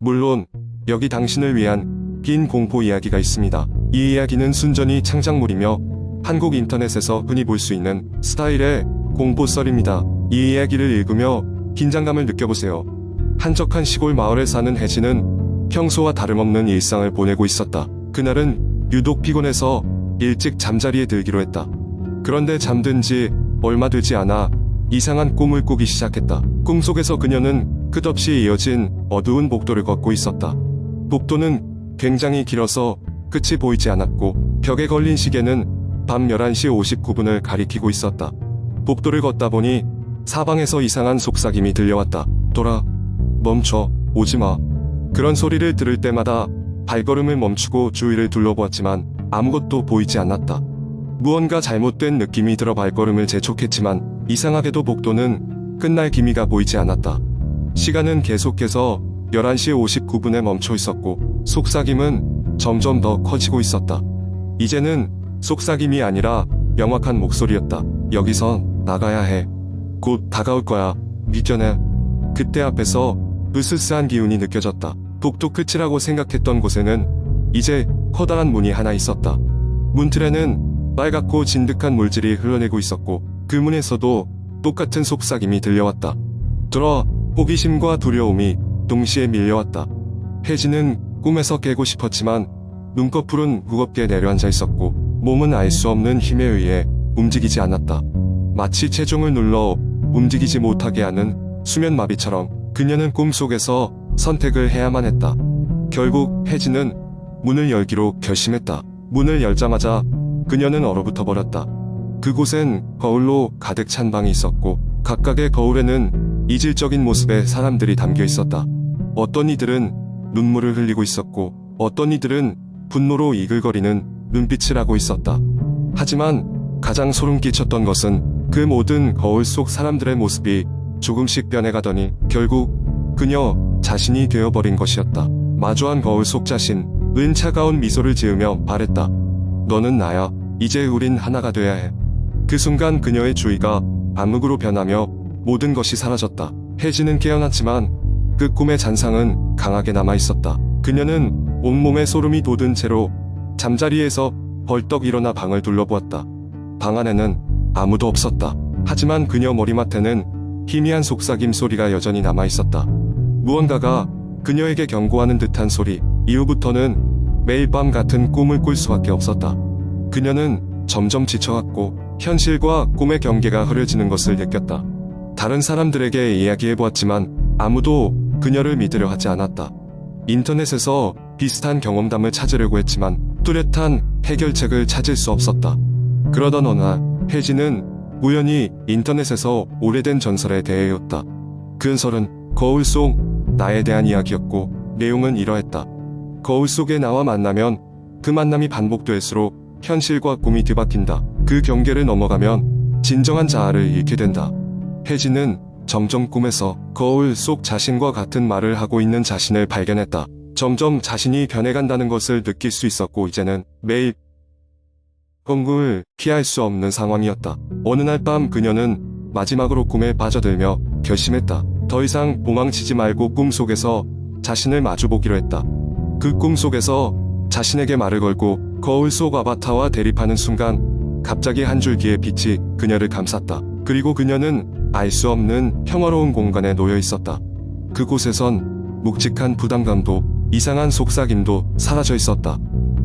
물론 여기 당신을 위한 긴 공포 이야기가 있습니다. 이 이야기는 순전히 창작물이며 한국 인터넷에서 흔히 볼 수 있는 스타일의 공포썰입니다. 이 이야기를 읽으며 긴장감을 느껴보세요. 한적한 시골 마을에 사는 혜진은 평소와 다름없는 일상을 보내고 있었다. 그날은 유독 피곤해서 일찍 잠자리에 들기로 했다. 그런데 잠든 지 얼마 되지 않아 이상한 꿈을 꾸기 시작했다. 꿈속에서 그녀는 끝없이 이어진 어두운 복도를 걷고 있었다. 복도는 굉장히 길어서 끝이 보이지 않았고 벽에 걸린 시계는 밤 11시 59분을 가리키고 있었다. 복도를 걷다 보니 사방에서 이상한 속삭임이 들려왔다. 돌아, 멈춰, 오지마. 그런 소리를 들을 때마다 발걸음을 멈추고 주위를 둘러보았지만 아무것도 보이지 않았다. 무언가 잘못된 느낌이 들어 발걸음을 재촉했지만 이상하게도 복도는 끝날 기미가 보이지 않았다. 시간은 계속해서 11시 59분에 멈춰 있었고 속삭임은 점점 더 커지고 있었다. 이제는 속삭임이 아니라 명확한 목소리였다. 여기선 나가야 해. 곧 다가올 거야. 미련해. 그때 앞에서 으스스한 기운이 느껴졌다. 복도 끝이라고 생각했던 곳에는 이제 커다란 문이 하나 있었다. 문틀에는 빨갛고 진득한 물질이 흘러내고 있었고 그 문에서도 똑같은 속삭임이 들려왔다. 들어 호기심과 두려움이 동시에 밀려왔다. 혜진은 꿈에서 깨고 싶었지만 눈꺼풀은 무겁게 내려앉아 있었고 몸은 알 수 없는 힘에 의해 움직이지 않았다. 마치 체중을 눌러 움직이지 못하게 하는 수면마비처럼 그녀는 꿈속에서 선택을 해야만 했다. 결국 혜진은 문을 열기로 결심했다. 문을 열자마자 그녀는 얼어붙어 버렸다. 그곳엔 거울로 가득 찬 방이 있었고 각각의 거울에는 이질적인 모습의 사람들이 담겨 있었다. 어떤 이들은 눈물을 흘리고 있었고 어떤 이들은 분노로 이글거리는 눈빛을 하고 있었다. 하지만 가장 소름 끼쳤던 것은 그 모든 거울 속 사람들의 모습이 조금씩 변해가더니 결국 그녀 자신이 되어버린 것이었다. 마주한 거울 속 자신은 차가운 미소를 지으며 말했다. 너는 나야. 이제 우린 하나가 돼야 해. 그 순간 그녀의 주위가 암흑으로 변하며 모든 것이 사라졌다. 혜진은 깨어났지만 그 꿈의 잔상은 강하게 남아있었다. 그녀는 온몸에 소름이 돋은 채로 잠자리에서 벌떡 일어나 방을 둘러보았다. 방 안에는 아무도 없었다. 하지만 그녀 머리맡에는 희미한 속삭임 소리가 여전히 남아있었다. 무언가가 그녀에게 경고하는 듯한 소리. 이후부터는 매일 밤 같은 꿈을 꿀 수밖에 없었다. 그녀는 점점 지쳐갔고 현실과 꿈의 경계가 흐려지는 것을 느꼈다. 다른 사람들에게 이야기해보았지만 아무도 그녀를 믿으려 하지 않았다. 인터넷에서 비슷한 경험담을 찾으려고 했지만 뚜렷한 해결책을 찾을 수 없었다. 그러던 어느 날 혜진은 우연히 인터넷에서 오래된 전설에 대해 읽었다. 그 전설은 거울 속 나에 대한 이야기였고 내용은 이러했다. 거울 속의 나와 만나면 그 만남이 반복될수록 현실과 꿈이 뒤바뀐다. 그 경계를 넘어가면 진정한 자아를 잃게 된다. 혜진은 점점 꿈에서 거울 속 자신과 같은 말을 하고 있는 자신을 발견했다. 점점 자신이 변해간다는 것을 느낄 수 있었고 이제는 매일 꿈을 피할 수 없는 상황이었다. 어느 날 밤 그녀는 마지막으로 꿈에 빠져들며 결심했다. 더 이상 도망치지 말고 꿈속에서 자신을 마주보기로 했다. 그 꿈속에서 자신에게 말을 걸고 거울 속 아바타와 대립하는 순간 갑자기 한 줄기의 빛이 그녀를 감쌌다. 그리고 그녀는 알 수 없는 평화로운 공간에 놓여 있었다. 그곳에선 묵직한 부담감도 이상한 속삭임도 사라져 있었다.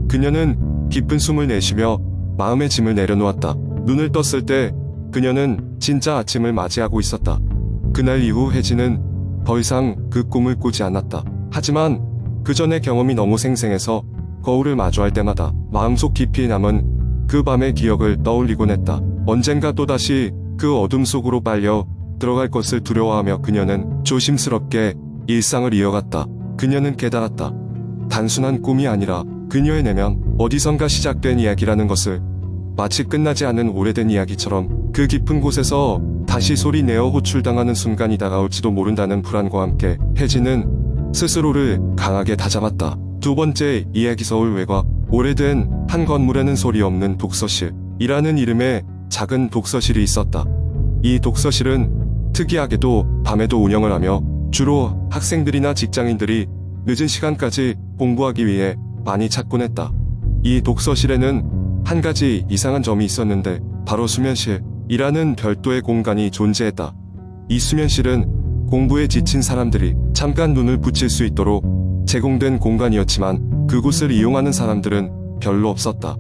그녀는 깊은 숨을 내쉬며 마음의 짐을 내려놓았다. 눈을 떴을 때 그녀는 진짜 아침을 맞이하고 있었다. 그날 이후 혜진은 더 이상 그 꿈을 꾸지 않았다. 하지만 그 전의 경험이 너무 생생해서 거울을 마주할 때마다 마음속 깊이 남은 그 밤의 기억을 떠올리곤 했다. 언젠가 또다시 그 어둠 속으로 빨려 들어갈 것을 두려워하며 그녀는 조심스럽게 일상을 이어갔다. 그녀는 깨달았다. 단순한 꿈이 아니라 그녀의 내면 어디선가 시작된 이야기라는 것을, 마치 끝나지 않은 오래된 이야기처럼 그 깊은 곳에서 다시 소리내어 호출당하는 순간이 다가올지도 모른다는 불안과 함께 혜진은 스스로를 강하게 다잡았다. 두 번째 이야기. 서울 외곽 오래된 한 건물에는 소리 없는 독서실이라는 이름의 작은 독서실이 있었다. 이 독서실은 특이하게도 밤에도 운영을 하며 주로 학생들이나 직장인들이 늦은 시간까지 공부하기 위해 많이 찾곤 했다. 이 독서실에는 한 가지 이상한 점이 있었는데 바로 수면실이라는 별도의 공간이 존재했다. 이 수면실은 공부에 지친 사람들이 잠깐 눈을 붙일 수 있도록 제공된 공간이었지만 그곳을 이용하는 사람들은 별로 없었다.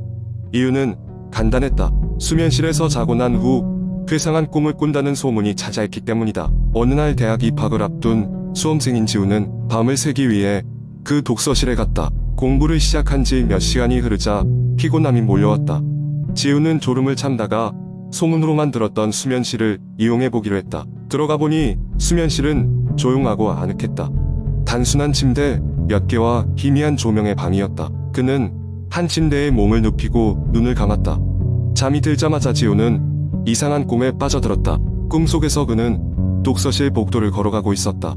이유는 간단했다. 수면실에서 자고 난 후 괴상한 꿈을 꾼다는 소문이 자자했기 때문이다. 어느 날 대학 입학을 앞둔 수험생인 지우는 밤을 새기 위해 그 독서실에 갔다. 공부를 시작한 지 몇 시간이 흐르자 피곤함이 몰려왔다. 지우는 졸음을 참다가 소문으로만 들었던 수면실을 이용해보기로 했다. 들어가 보니 수면실은 조용하고 아늑했다. 단순한 침대 몇 개와 희미한 조명의 방이었다. 그는 한 침대에 몸을 눕히고 눈을 감았다. 잠이 들자마자 지우는 이상한 꿈에 빠져들었다. 꿈속에서 그는 독서실 복도를 걸어가고 있었다.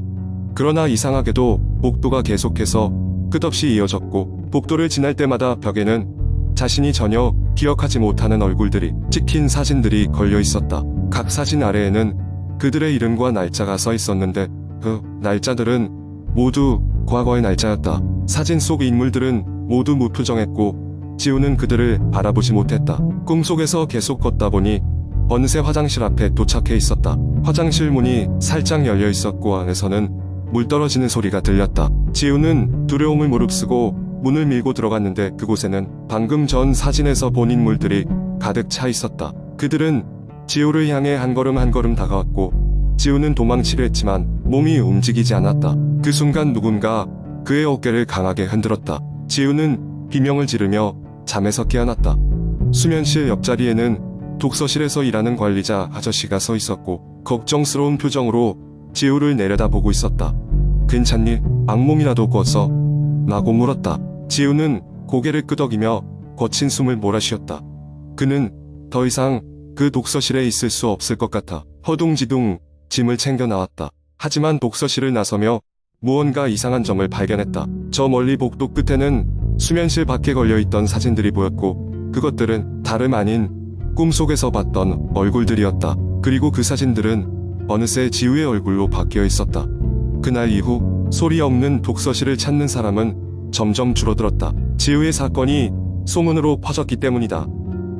그러나 이상하게도 복도가 계속해서 끝없이 이어졌고 복도를 지날 때마다 벽에는 자신이 전혀 기억하지 못하는 얼굴들이 찍힌 사진들이 걸려 있었다. 각 사진 아래에는 그들의 이름과 날짜가 써 있었는데 그 날짜들은 모두 과거의 날짜였다. 사진 속 인물들은 모두 무표정했고 지우는 그들을 바라보지 못했다. 꿈속에서 계속 걷다 보니 어느새 화장실 앞에 도착해 있었다. 화장실 문이 살짝 열려 있었고 안에서는 물 떨어지는 소리가 들렸다. 지우는 두려움을 무릅쓰고 문을 밀고 들어갔는데 그곳에는 방금 전 사진에서 본 인물들이 가득 차 있었다. 그들은 지우를 향해 한 걸음 한 걸음 다가왔고 지우는 도망치려 했지만 몸이 움직이지 않았다. 그 순간 누군가 그의 어깨를 강하게 흔들었다. 지우는 비명을 지르며 잠에서 깨어났다. 수면실 옆자리에는 독서실에서 일하는 관리자 아저씨가 서 있었고 걱정스러운 표정으로 지우를 내려다보고 있었다. 괜찮니? 악몽이라도 꿔서? 라고 물었다. 지우는 고개를 끄덕이며 거친 숨을 몰아쉬었다. 그는 더 이상 그 독서실에 있을 수 없을 것 같아 허둥지둥 짐을 챙겨 나왔다. 하지만 독서실을 나서며 무언가 이상한 점을 발견했다. 저 멀리 복도 끝에는 수면실 밖에 걸려있던 사진들이 보였고 그것들은 다름 아닌 꿈속에서 봤던 얼굴들이었다. 그리고 그 사진들은 어느새 지우의 얼굴로 바뀌어 있었다. 그날 이후 소리 없는 독서실을 찾는 사람은 점점 줄어들었다. 지우의 사건이 소문으로 퍼졌기 때문이다.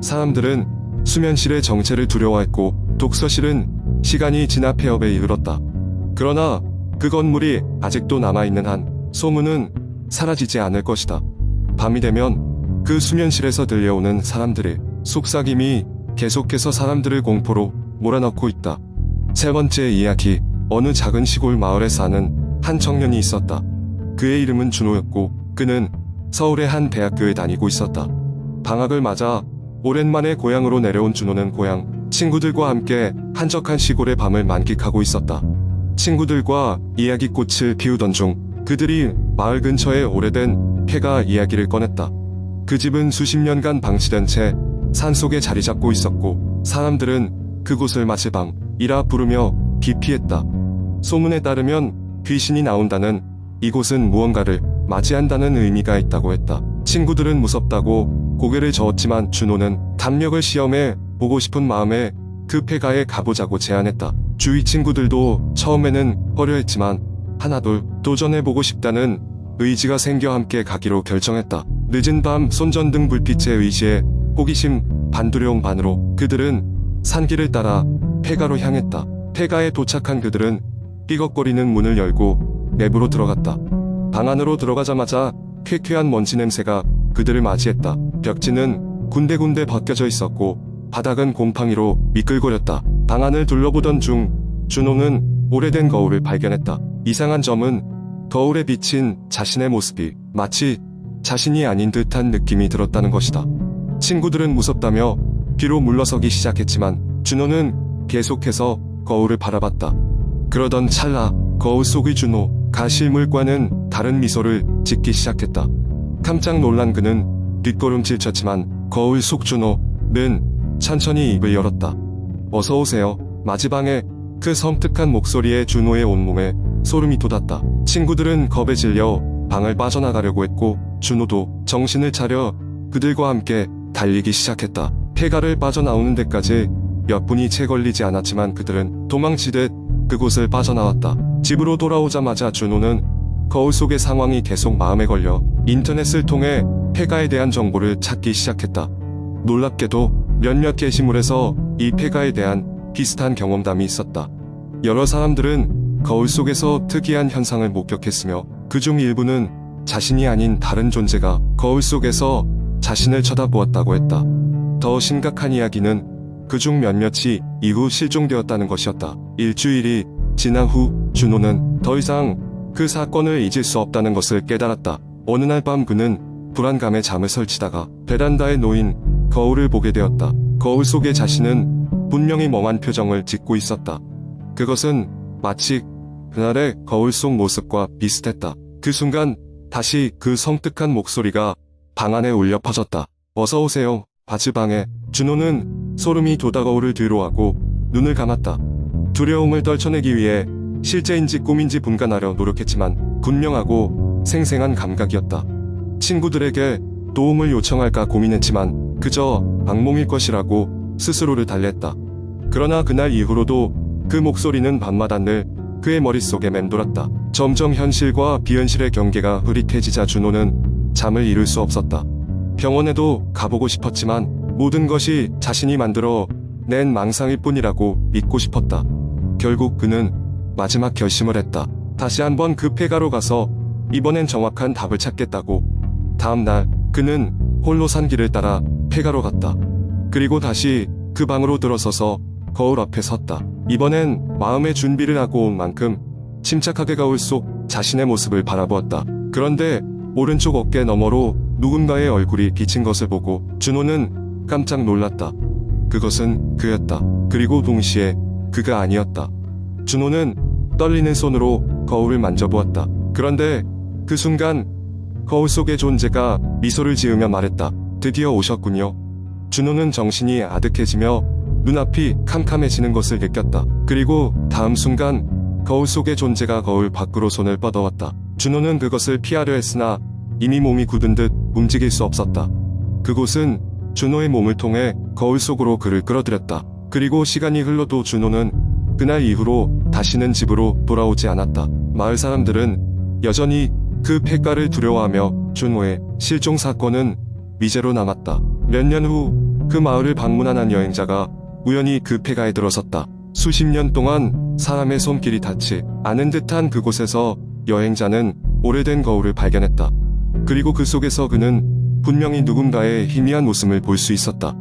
사람들은 수면실의 정체를 두려워했고 독서실은 시간이 지나 폐업에 이르렀다. 그러나 그 건물이 아직도 남아있는 한 소문은 사라지지 않을 것이다. 밤이 되면 그 수면실에서 들려오는 사람들의 속삭임이 계속해서 사람들을 공포로 몰아넣고 있다. 세 번째 이야기. 어느 작은 시골 마을에 사는 한 청년이 있었다. 그의 이름은 준호였고 그는 서울의 한 대학교에 다니고 있었다. 방학을 맞아 오랜만에 고향으로 내려온 준호는 고향 친구들과 함께 한적한 시골의 밤을 만끽하고 있었다. 친구들과 이야기꽃을 피우던 중 그들이 마을 근처의 오래된 폐가 이야기를 꺼냈다. 그 집은 수십 년간 방치된 채 산속에 자리 잡고 있었고 사람들은 그곳을 마치 밤이라 부르며 기피했다. 소문에 따르면 귀신이 나온다는 이곳은 무언가를 맞이한다는 의미가 있다고 했다. 친구들은 무섭다고 고개를 저었지만 준호는 담력을 시험해 보고 싶은 마음에 그 폐가에 가보자고 제안했다. 주위 친구들도 처음에는 꺼려했지만 하나둘 도전해보고 싶다는 의지가 생겨 함께 가기로 결정했다. 늦은 밤 손전등 불빛에 의지해 호기심 반 두려움 반으로 그들은 산길을 따라 폐가로 향했다. 폐가에 도착한 그들은 삐걱거리는 문을 열고 내부로 들어갔다. 방 안으로 들어가자마자 쾌쾌한 먼지 냄새가 그들을 맞이했다. 벽지는 군데군데 벗겨져 있었고 바닥은 곰팡이로 미끌거렸다. 방 안을 둘러보던 중 준호는 오래된 거울을 발견했다. 이상한 점은 거울에 비친 자신의 모습이 마치 자신이 아닌 듯한 느낌이 들었다는 것이다. 친구들은 무섭다며 뒤로 물러서기 시작했지만 준호는 계속해서 거울을 바라봤다. 그러던 찰나 거울 속의 준호가 실물과는 다른 미소를 짓기 시작했다. 깜짝 놀란 그는 뒷걸음질 쳤지만 거울 속 준호는 천천히 입을 열었다. 어서 오세요. 마지방에 그 섬뜩한 목소리에 준호의 온몸에 소름이 돋았다. 친구들은 겁에 질려 방을 빠져나가려고 했고 준호도 정신을 차려 그들과 함께 달리기 시작했다. 폐가를 빠져나오는 데까지 몇 분이 채 걸리지 않았지만 그들은 도망치듯 그곳을 빠져나왔다. 집으로 돌아오자마자 준호는 거울 속의 상황이 계속 마음에 걸려 인터넷을 통해 폐가에 대한 정보를 찾기 시작했다. 놀랍게도 몇몇 게시물에서 이 폐가에 대한 비슷한 경험담이 있었다. 여러 사람들은 거울 속에서 특이한 현상을 목격했으며 그중 일부는 자신이 아닌 다른 존재가 거울 속에서 자신을 쳐다보았다고 했다. 더 심각한 이야기는 그중 몇몇이 이후 실종되었다는 것이었다. 일주일이 지난 후 준호는 더 이상 그 사건을 잊을 수 없다는 것을 깨달았다. 어느 날 밤 그는 불안감에 잠을 설치다가 베란다에 놓인 거울을 보게 되었다. 거울 속의 자신은 분명히 멍한 표정을 짓고 있었다. 그것은 마치 그날의 거울 속 모습과 비슷했다. 그 순간 다시 그 성뜩한 목소리가 방 안에 울려 퍼졌다. 어서 오세요, 바즈방에. 준호는 소름이 돋아 거울을 뒤로 하고 눈을 감았다. 두려움을 떨쳐내기 위해 실제인지 꿈인지 분간하려 노력했지만 분명하고 생생한 감각이었다. 친구들에게 도움을 요청할까 고민했지만 그저 악몽일 것이라고 스스로를 달랬다. 그러나 그날 이후로도 그 목소리는 밤마다 늘 그의 머릿속에 맴돌았다. 점점 현실과 비현실의 경계가 흐릿해지자 준호는 잠을 이룰 수 없었다. 병원에도 가보고 싶었지만 모든 것이 자신이 만들어 낸 망상일 뿐이라고 믿고 싶었다. 결국 그는 마지막 결심을 했다. 다시 한번 그 폐가로 가서 이번엔 정확한 답을 찾겠다고. 다음 날 그는 홀로 산 길을 따라 폐가로 갔다. 그리고 다시 그 방으로 들어서서 거울 앞에 섰다. 이번엔 마음의 준비를 하고 온 만큼 침착하게 거울 속 자신의 모습을 바라보았다. 그런데 오른쪽 어깨 너머로 누군가의 얼굴이 비친 것을 보고 준호는 깜짝 놀랐다. 그것은 그였다. 그리고 동시에 그가 아니었다. 준호는 떨리는 손으로 거울을 만져보았다. 그런데 그 순간 거울 속의 존재가 미소를 지으며 말했다. 드디어 오셨군요. 준호는 정신이 아득해지며 눈앞이 캄캄해지는 것을 느꼈다. 그리고 다음 순간 거울 속의 존재가 거울 밖으로 손을 뻗어왔다. 준호는 그것을 피하려 했으나 이미 몸이 굳은 듯 움직일 수 없었다. 그곳은 준호의 몸을 통해 거울 속으로 그를 끌어들였다. 그리고 시간이 흘러도 준호는 그날 이후로 다시는 집으로 돌아오지 않았다. 마을 사람들은 여전히 그 폐가를 두려워하며 준호의 실종 사건은 미제로 남았다. 몇 년 후 그 마을을 방문한 한 여행자가 우연히 그 폐가에 들어섰다. 수십 년 동안 사람의 손길이 닿지 않은 듯한 그곳에서 여행자는 오래된 거울을 발견했다. 그리고 그 속에서 그는 분명히 누군가의 희미한 웃음을 볼 수 있었다.